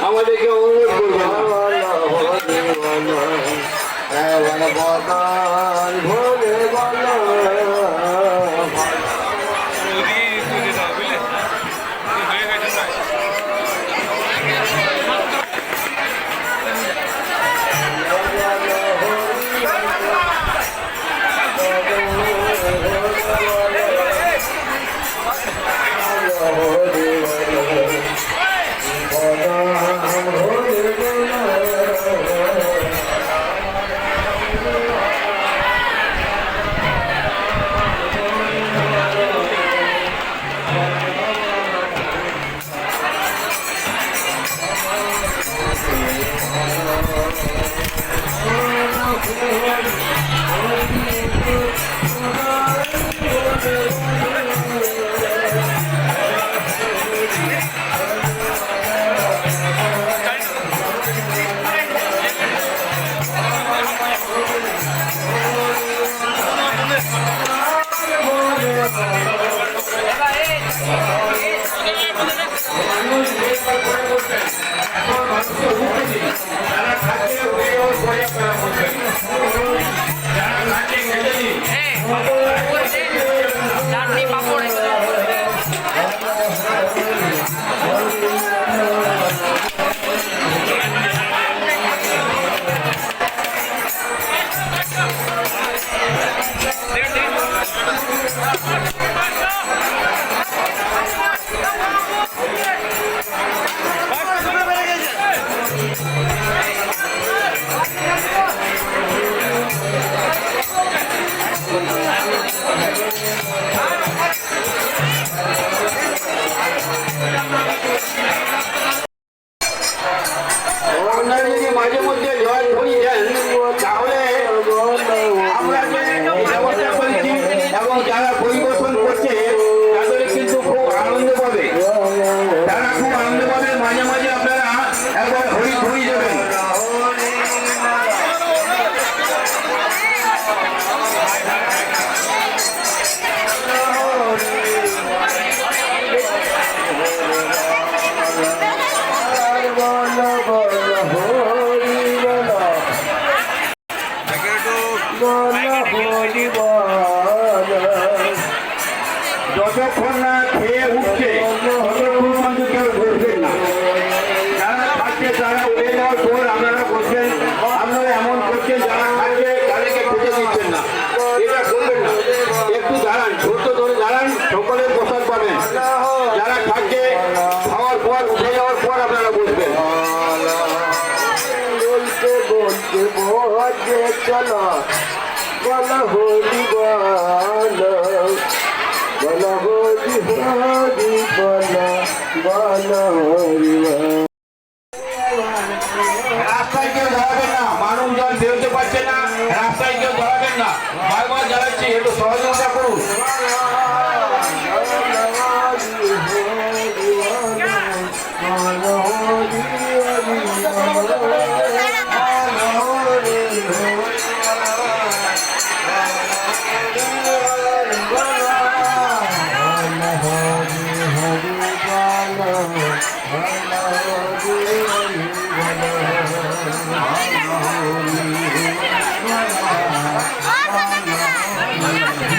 আমাদেরকে অনুরোধ করবে না। মাঝে মধ্যে জল ধরিয়ে দেন, তাহলে আমরা ব্যবস্থা করেছি এবং যারা পরিবেশন করছে তাদের কিন্তু খুব আনন্দ পাবে, তারা খুব আনন্দ পাবে। মাঝে মাঝে আপনারা একবার হরি ধরিয়ে দেবেন। যতক্ষণ না খেয়ে উঠছে ততক্ষণ পর্যন্ত কেউ বসবেন না। যারা খাচ্ছে তারা উঠে যাওয়ার পর আপনারা বসবেন। আপনারা এমন করছেন যারা খাচ্ছে তাদেরকে খেতে দিচ্ছেন না, এটা করবেন না। একটু দাঁড়ান, ছোট্ট ধরে দাঁড়ান, সকলের বসার পাবেন। যারা খাচ্ছে খাওয়ার পর উঠে যাওয়ার পর আপনারা বসবেন। বলতে বলতে বলতে চলো বলো হরি বলো, বলো হরি হরি বলো, বলো হরি বলো। রাস্তায় কেউ দাঁড়াবেন না, মানুষজন বেরোতে পারছে না, রাস্তায় কেউ দাঁড়াবেন না। বারবার জানাচ্ছি, একটু সহযোগিতা করুন।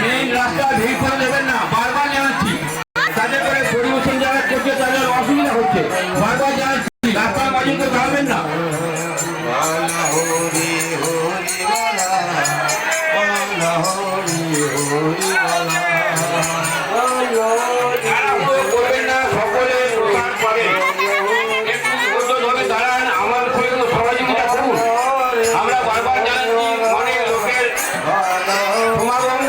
মেইন রাস্তা ভিড় করে দেবেন না, বারবার জানাচ্ছি। তাদের করে পরিবেশন যারা করছে তাদের অসুবিধা হচ্ছে, বারবার জানাচ্ছি। রাস্তার মাঝে তো দাঁড়াবেন না। করবেন না, সকলে পাবেন। একটু ধরে দাঁড়ান, আমার সহযোগিতা করুন। আমরা বারবার জানাচ্ছি, অনেক লোকের সমাগম।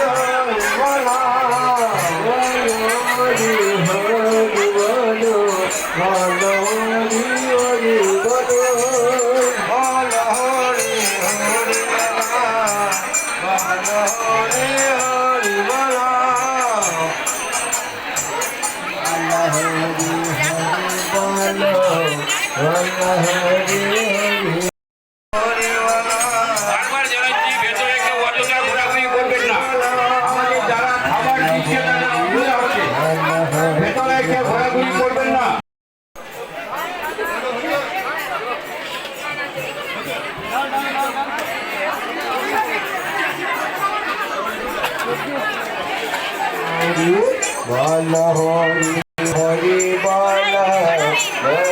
বারবার জানাচ্ছি, ভেতরে কেউ অযথা ঘোরাঘুরি করবেন না। আমাদের যারা খাবার দিচ্ছে তাদের অসুবিধা হচ্ছে, ভেতরে কেউ ঘোরাঘুরি করবেন না। হরি হরি বল দেওয়ার বল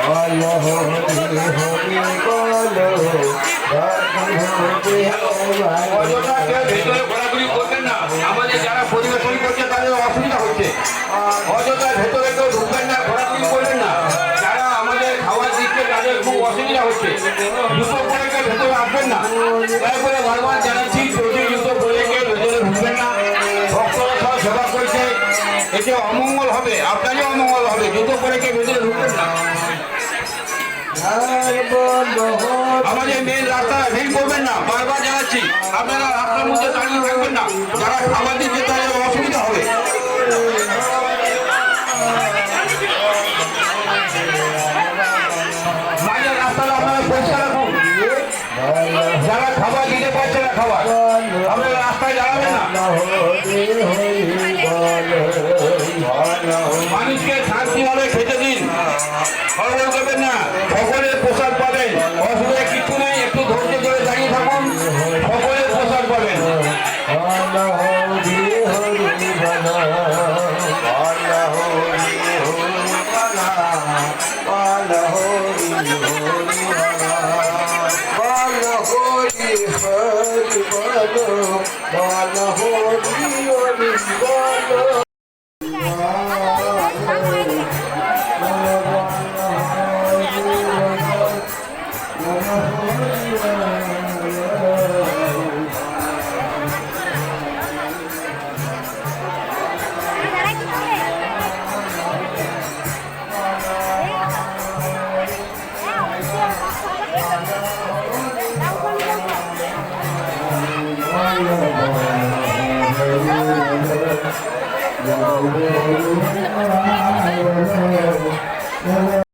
হরি হরি বল অযথা কেউ ভেতরে ঘোরাঘুরি করবেন না, আমাদের যারা পরিবেশন করছে তাদের অসুবিধা হচ্ছে। অযথা ভেতরে কেউ ঢুকবেন না, ঘোরাঘুরি করবেন না, যারা আমাদের খাবার দিচ্ছে তাদের খুব অসুবিধা হচ্ছে। জুতো পরে কেউ ভেতরে আসবেন না, তারপরে বারবার জানাচ্ছি যদি জুতো পরে কেউ ভেতরে ঢুকবেন না। ভক্তরা সব সেবা করছে, এতে অমঙ্গল হবে, আপনারই অমঙ্গল হবে। জুতো পরে কেউ ভেতরে ঢুকবেন না। আমাদের মেন রাস্তা ভিড় করবেন না, বারবার জানাচ্ছি। আপনারা রাস্তার মধ্যে দাঁড়িয়ে থাকবেন না, যারা খাবার দিচ্ছে তাদের অসুবিধা হবে। মাঝের রাস্তাটা আপনারা পরিষ্কার রাখুন। যারা খাবার দিতে পারছে না খাবার, আপনারা রাস্তায় দাঁড়াবেন না। মানুষকে শান্তিভাবে খেতে দিন, হড়বড় করবেন না। সকলের প্রসাদ পাবেন, অসুবিধা কিছু নেই। একটু ধৈর্য ধরে দাঁড়িয়ে থাকুন, সকলের প্রসাদ পাবেন।